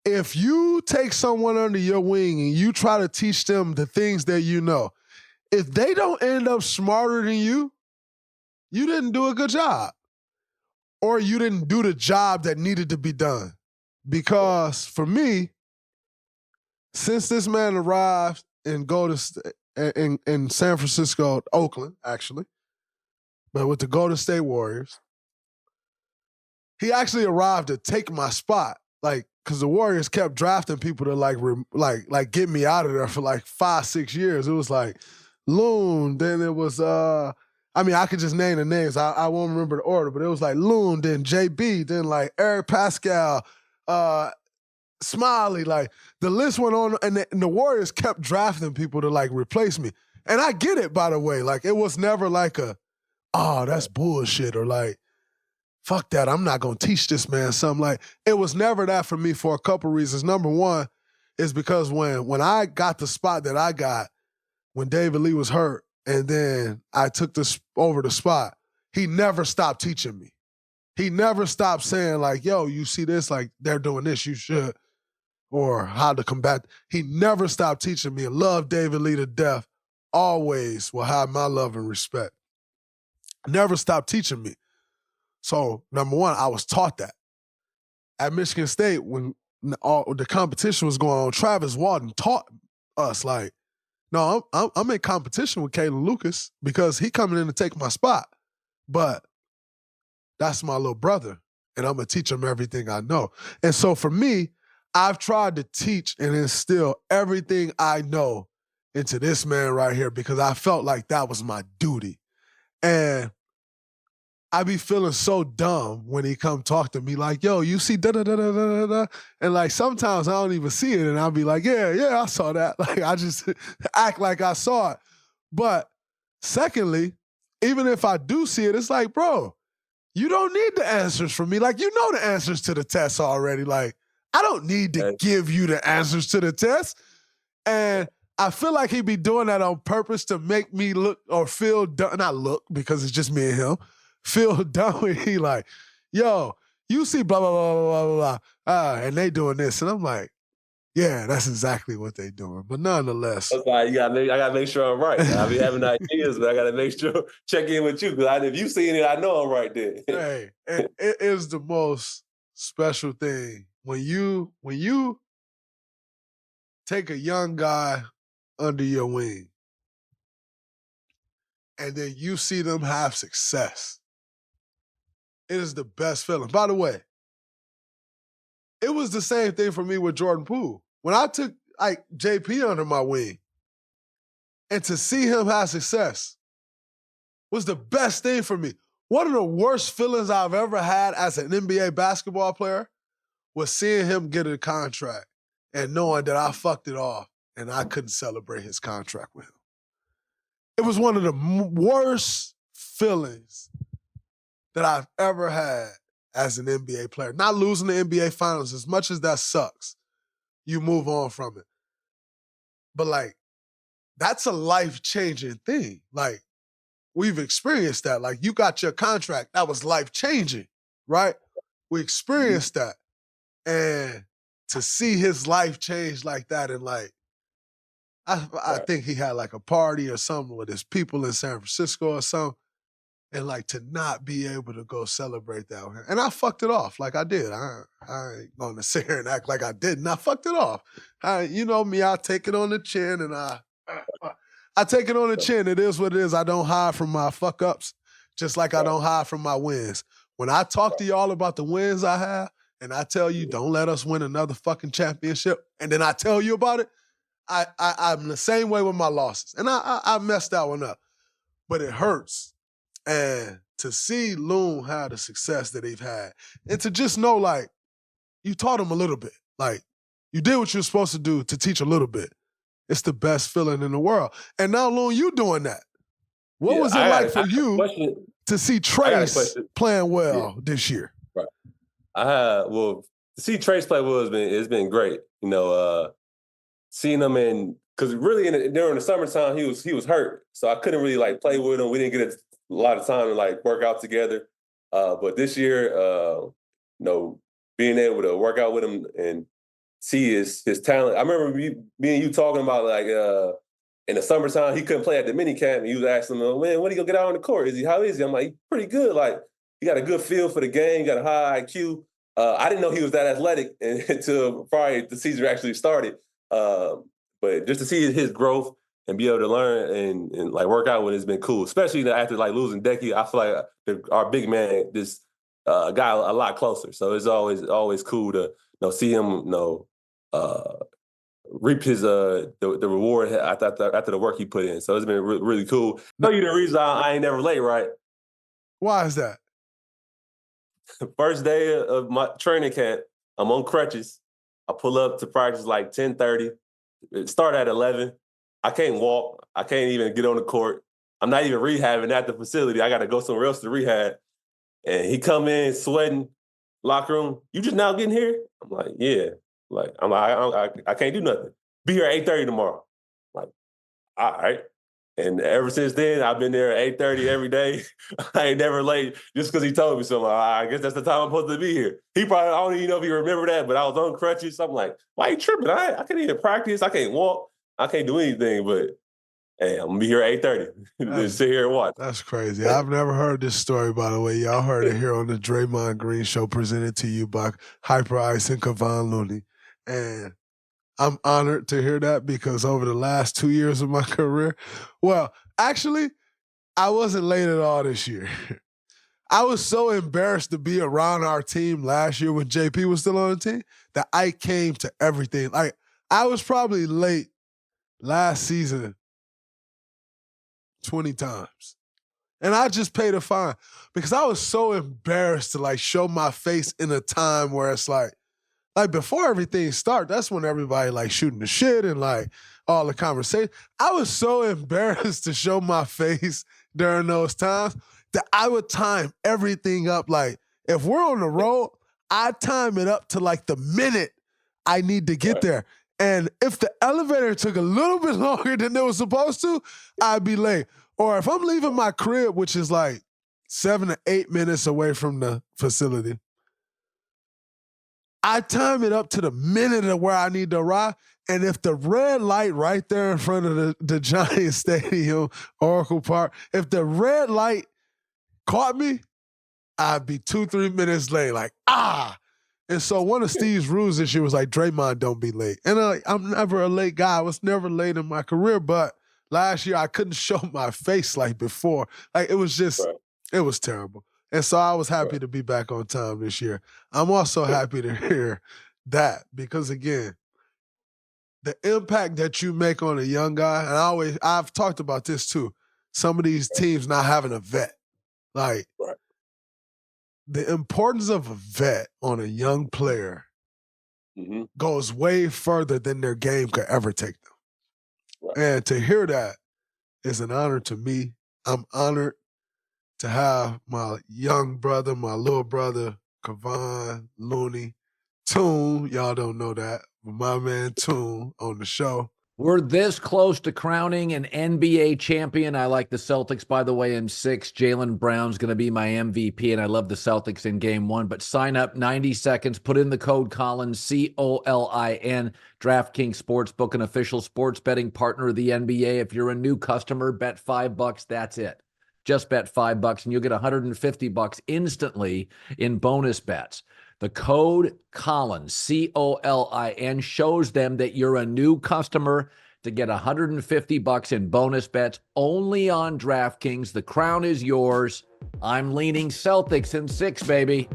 if you take someone under your wing and you try to teach them the things that you know, if they don't end up smarter than you didn't do a good job. Or you didn't do the job that needed to be done. Because for me, since this man arrived in in San Francisco, Oakland, actually, but with the Golden State Warriors, he actually arrived to take my spot. Like, because the Warriors kept drafting people to like get me out of there for like 5-6 years. It was like Loon, then it was I could just name the names. I won't remember the order, but it was like Loon, then JB, then like Eric Pascal, Smiley. Like the list went on, and the Warriors kept drafting people to like replace me. And I get it, by the way. Like it was never like that's bullshit, or like, fuck that, I'm not gonna teach this man something. Like it was never that for me for a couple reasons. Number one is because when I got the spot that I got, when David Lee was hurt, and then I took over the spot, he never stopped teaching me. He never stopped saying like, yo, you see this, like they're doing this, you should, or how to combat. He never stopped teaching me, and loved David Lee to death. Always will have my love and respect. Never stopped teaching me. So number one, I was taught that. At Michigan State, when all the competition was going on, Travis Walton taught us like, no, I'm in competition with Kalen Lucas because he coming in to take my spot. But that's my little brother, and I'm going to teach him everything I know. And so for me, I've tried to teach and instill everything I know into this man right here because I felt like that was my duty. And I be feeling so dumb when he come talk to me like, yo, you see da-da-da-da-da-da. And like sometimes I don't even see it, and I'll be like, yeah, I saw that. Like I just act like I saw it. But secondly, even if I do see it, it's like, bro, you don't need the answers from me. Like, you know the answers to the test already. Like, I don't need to give you the answers to the test. And I feel like he be doing that on purpose to make me look or feel dumb. Not look, because it's just me and him. Feel dumb when he like, yo, you see blah, blah, blah, blah, blah, blah, and they doing this. And I'm like, yeah, that's exactly what they doing. But nonetheless. That's why I gotta make sure I'm right. I be having ideas, but I gotta make sure, check in with you. Because if you seen it, I know I'm right there. Hey, it is the most special thing. When you take a young guy under your wing and then you see them have success. It is the best feeling. By the way, it was the same thing for me with Jordan Poole. When I took like JP under my wing, and to see him have success was the best thing for me. One of the worst feelings I've ever had as an NBA basketball player was seeing him get a contract and knowing that I fucked it off and I couldn't celebrate his contract with him. It was one of the worst feelings that I've ever had as an NBA player. Not losing the NBA Finals, as much as that sucks, you move on from it. But like, that's a life-changing thing. Like, we've experienced that. Like, you got your contract, that was life-changing, right? We experienced that. And to see his life change like that, and like, I think he had like a party or something with his people in San Francisco or something. And like to not be able to go celebrate that with him. And I fucked it off like I did. I ain't going to sit here and act like I didn't. I fucked it off. You know me, I take it on the chin, and I take it on the chin. It is what it is. I don't hide from my fuck ups, just like I don't hide from my wins. When I talk to y'all about the wins I have, and I tell you, don't let us win another fucking championship, and then I tell you about it, I'm the same way with my losses. And I messed that one up. But it hurts. And to see Loon have the success that they've had, and to just know, like, you taught him a little bit. Like, you did what you were supposed to do to teach a little bit. It's the best feeling in the world. And now, Loon, you doing that. What was it like for you to see Trace playing well this year? Right. To see Trace play well it's been great. You know, seeing him because really during the summertime he was hurt, so I couldn't really like play with him. We didn't get a lot of time to like work out together. But this year, you know, being able to work out with him and see his talent. I remember me and you talking about like in the summertime he couldn't play at the mini camp, and you was asking him, man, when he gonna get out on the court? How is he? I'm like, he's pretty good. Like he got a good feel for the game, got a high IQ. I didn't know he was that athletic until probably the season actually started. But just to see his growth and be able to learn and like work out with it has been cool. Especially after like losing Decky, I feel like our big man just got a lot closer. So it's always cool to see him reap his the reward after the work he put in. So it's been really cool. Tell you the reason I ain't never late, right? Why is that? First day of my training camp, I'm on crutches. I pull up to practice like 10:30. It start at 11. I can't walk. I can't even get on the court. I'm not even rehabbing at the facility. I got to go somewhere else to rehab. And he come in sweating, locker room. You just now getting here? I'm like, yeah. Like I can't do nothing. Be here at 8:30 tomorrow. I'm like, all right. And ever since then, I've been there at 8:30 every day. I ain't never late just because he told me so. I guess that's the time I'm supposed to be here. He probably, I don't even know if he remember that, but I was on crutches. So I'm like, why you tripping? I can't even practice. I can't walk. I can't do anything. But, hey, I'm going to be here at 8:30. Just sit here and watch. That's crazy. I've never heard this story, by the way. Y'all heard it here on the Draymond Green Show, presented to you by Hyper Ice and Kevon Looney. And I'm honored to hear that because over the last 2 years of my career, well, actually, I wasn't late at all this year. I was so embarrassed to be around our team last year when JP was still on the team that I came to everything. Like, I was probably late last season 20 times. And I just paid a fine because I was so embarrassed to like show my face in a time where it's like before everything started, that's when everybody like shooting the shit and like all the conversation. I was so embarrassed to show my face during those times that I would time everything up. Like if we're on the road, I time it up to like the minute I need to get there. And if the elevator took a little bit longer than it was supposed to, I'd be late. Or if I'm leaving my crib, which is like 7 to 8 minutes away from the facility, I time it up to the minute of where I need to arrive. And if the red light right there in front of the Giants Stadium, Oracle Park, if the red light caught me, I'd be 2-3 minutes late. Like, And so one of Steve's rules this year was like, Draymond, don't be late. And I'm never a late guy. I was never late in my career. But last year, I couldn't show my face like before. Like, it was just, it was terrible. And so I was happy to be back on time this year. I'm also happy to hear that because, again, the impact that you make on a young guy, and I've talked about this too, some of these teams not having a vet. Like, the importance of a vet on a young player goes way further than their game could ever take them. And to hear that is an honor to me. I'm honored to have my young brother, my little brother, Kevon, Looney, Toon, y'all don't know that, but my man Toon on the show. We're this close to crowning an NBA champion. I like the Celtics, by the way, in 6. Jaylen Brown's going to be my MVP, and I love the Celtics in Game 1. But sign up, 90 seconds. Put in the code Colin, COLIN. DraftKings Sportsbook, an official sports betting partner of the NBA. If you're a new customer, bet $5. That's it. Just bet $5, and you'll get $150 instantly in bonus bets. The code Colin, COLIN, shows them that you're a new customer to get $150 in bonus bets only on DraftKings. The crown is yours. I'm leaning Celtics in 6, baby.